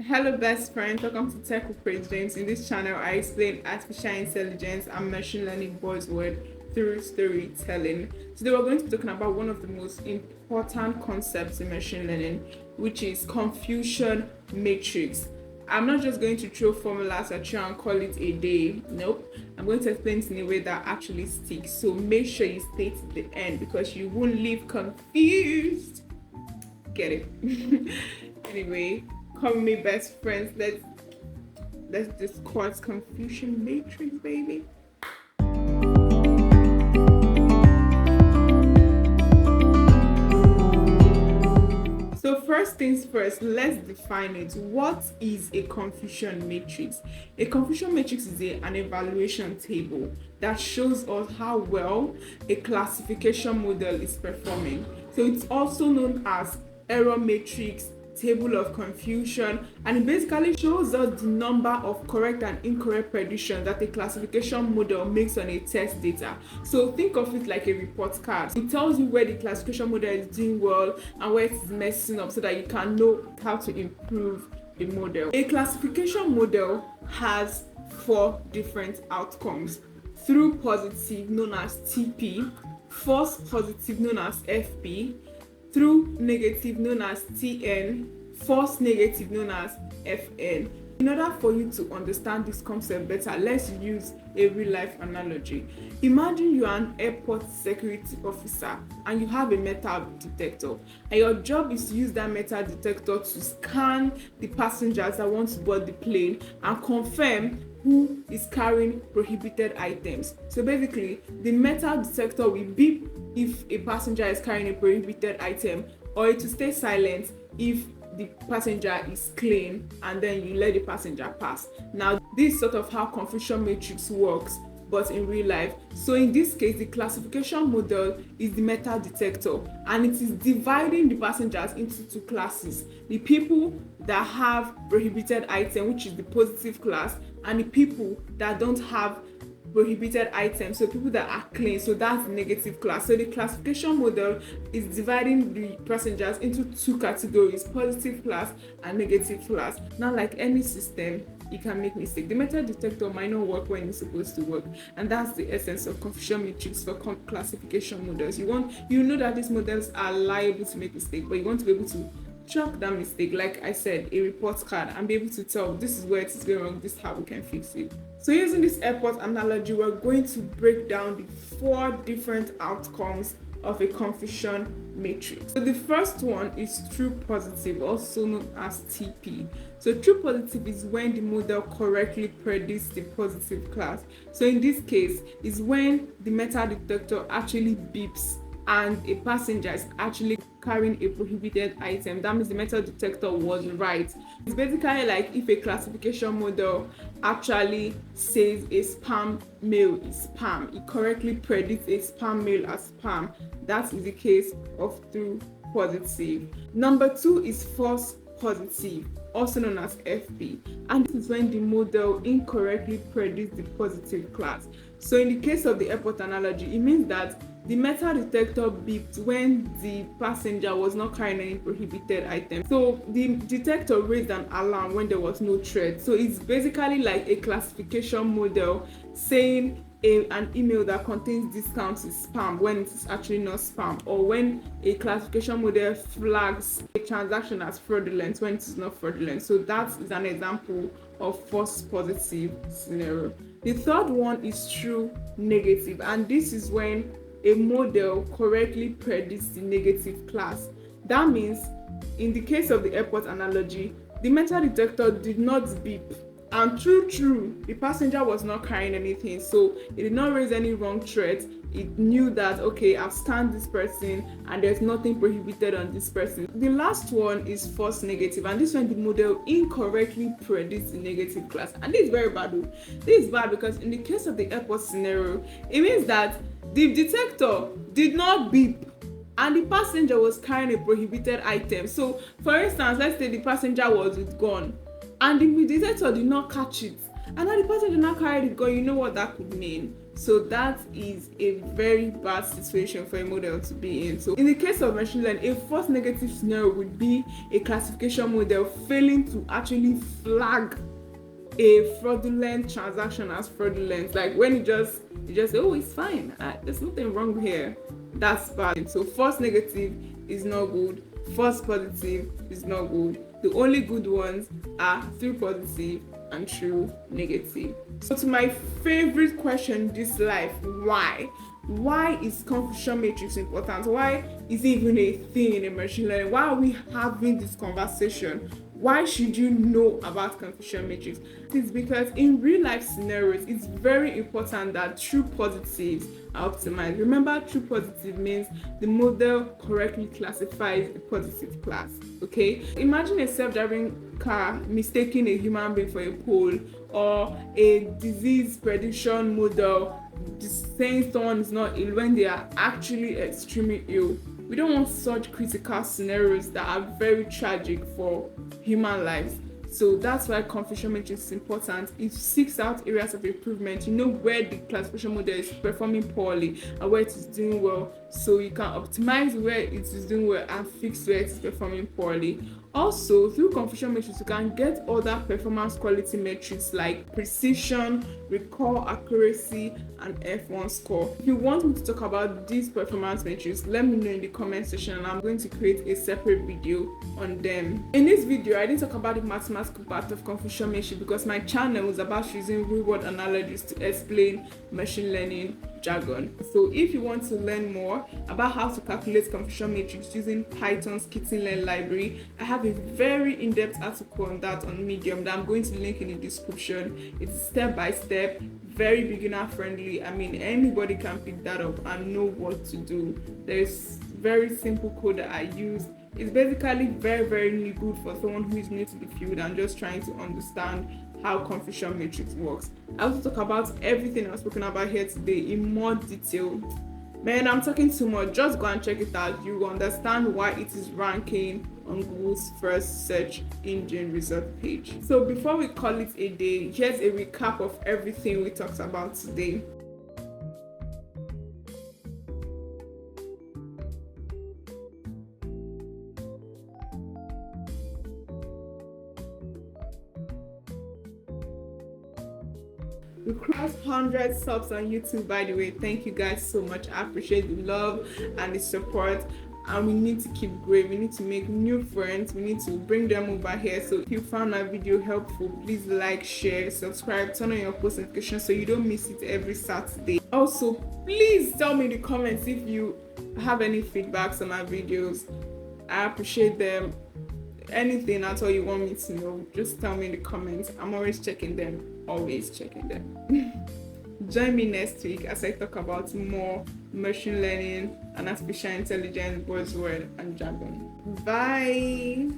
Hello best friends, welcome to Tech with Praise James. In this channel, I explain artificial intelligence and machine learning buzzword through storytelling. Today we're going to be talking about one of the most important concepts in machine learning, which is confusion matrix. I'm not just going to throw formulas at you and call it a day. Nope. I'm going to explain it in a way that actually sticks. So make sure you stay to the end because you won't leave confused. Get it? Anyway, call me best friends. Let's discuss confusion matrix, baby. So first things first, let's define it. What is a confusion matrix? A confusion matrix is an evaluation table that shows us how well a classification model is performing. So it's also known as error matrix, table of confusion, and it basically shows us the number of correct and incorrect predictions that a classification model makes on a test data. So think of it like a report card. It tells you where the classification model is doing well and where it's messing up so that you can know how to improve the model. A classification model has 4 different outcomes: true positive known as TP, false positive known as FP, true negative known as TN, false negative known as FN. In order for you to understand this concept better, let's use a real life analogy. Imagine you are an airport security officer and you have a metal detector, and your job is to use that metal detector to scan the passengers that want to board the plane and confirm who is carrying prohibited items. So basically, the metal detector will beep if a passenger is carrying a prohibited item, or it will stay silent if the passenger is clean, and then you let the passenger pass. Now, this is sort of how confusion matrix works, but in real life. So in this case, the classification model is the metal detector, and it is dividing the passengers into 2 classes: the people that have prohibited item, which is the positive class, and the people that don't have prohibited items, so people that are clean, so that's the negative class. So the classification model is dividing the passengers into 2 categories: positive class and negative class. Now, like any system, it can make mistakes. The metal detector might not work when it's supposed to work, and that's the essence of confusion matrix for classification models. You know that these models are liable to make mistakes, but you want to be able to track that mistake, like I said, a report card, and be able to tell this is where it is going wrong, this is how we can fix it. So using this airport analogy, we're going to break down the 4 different outcomes of a confusion matrix. So the first one is true positive, also known as TP. So true positive is when the model correctly predicts the positive class. So in this case, is when the metal detector actually beeps and a passenger is actually carrying a prohibited item. That means the metal detector was right. It's basically like if a classification model actually says a spam mail is spam, it correctly predicts a spam mail as spam. That is the case of true positive. Number 2 is false positive, also known as FP, and this is when the model incorrectly predicts the positive class. So in the case of the airport analogy, it means that the metal detector beeped when the passenger was not carrying any prohibited item. So the detector raised an alarm when there was no threat. So it's basically like a classification model saying an email that contains discounts is spam when it is actually not spam, or when a classification model flags a transaction as fraudulent when it is not fraudulent. So that is an example of false positive scenario. The third one is true negative, and this is when a model correctly predicts the negative class. That means in the case of the airport analogy, the metal detector did not beep, and true, the passenger was not carrying anything, so it did not raise any wrong threat. It knew that, okay, I've scanned this person and there's nothing prohibited on this person. The last one is false negative, and this one the model incorrectly predicts the negative class. And this is very bad though. This is bad because in the case of the airport scenario, it means that the detector did not beep and the passenger was carrying a prohibited item. So for instance, let's say the passenger was with gun and the detector did not catch it, And now the person did not carry the gun. You know what that could mean? So that is a very bad situation for a model to be in. So in the case of machine learning, a false negative scenario would be a classification model failing to actually flag a fraudulent transaction as fraudulent. Like when you just say, oh, it's fine, there's nothing wrong here. That's bad. So false negative is not good, false positive is not good. The only good ones are true positive and true negative. So to my favorite question in this life, why is confusion matrix important? Why is it even a thing in a machine learning? Why are we having this conversation? Why should you know about confusion matrix? It's because in real life scenarios, it's very important that true positives are optimized. Remember, true positive means the model correctly classifies a positive class. Okay? Imagine a self-driving car mistaking a human being for a pole, or a disease prediction model saying someone is not ill when they are actually extremely ill. We don't want such critical scenarios that are very tragic for human lives. So that's why confusion matrix is important. It seeks out areas of improvement. You know where the classification model is performing poorly and where it is doing well. So you can optimize where it is doing well and fix where it is performing poorly. Also, through confusion matrix, you can get other performance quality metrics like precision, recall accuracy, and F1 score. If you want me to talk about these performance metrics, let me know in the comment section and I'm going to create a separate video on them. In this video, I didn't talk about the mathematical part of confusion matrix because my channel was about using real-world analogies to explain machine learning jargon. So if you want to learn more about how to calculate confusion matrix using Python Scikit-Learn library, I have a very in-depth article on that on Medium that I'm going to link in the description. It's step by step, very beginner friendly. I mean, anybody can pick that up and know what to do. There's very simple code that I use. It's basically very good for someone who is new to the field and just trying to understand how confusion matrix works. I also talk about everything I've spoken about here today in more detail. Man, I'm talking too much. Just go and check it out. You will understand why it is ranking on Google's first search engine result page. So before we call it a day, here's a recap of everything we talked about today. We crossed 100 subs on YouTube, by the way. Thank you guys so much. I appreciate the love and the support. And we need to keep growing. We need to make new friends. We need to bring them over here. So if you found my video helpful, please like, share, subscribe, turn on your post notifications so you don't miss it every Saturday. Also, please tell me in the comments if you have any feedbacks on my videos. I appreciate them. Anything at all you want me to know, just tell me in the comments. I'm always checking them. Join me next week as I talk about more machine learning and artificial intelligence buzzword and jargon. Bye.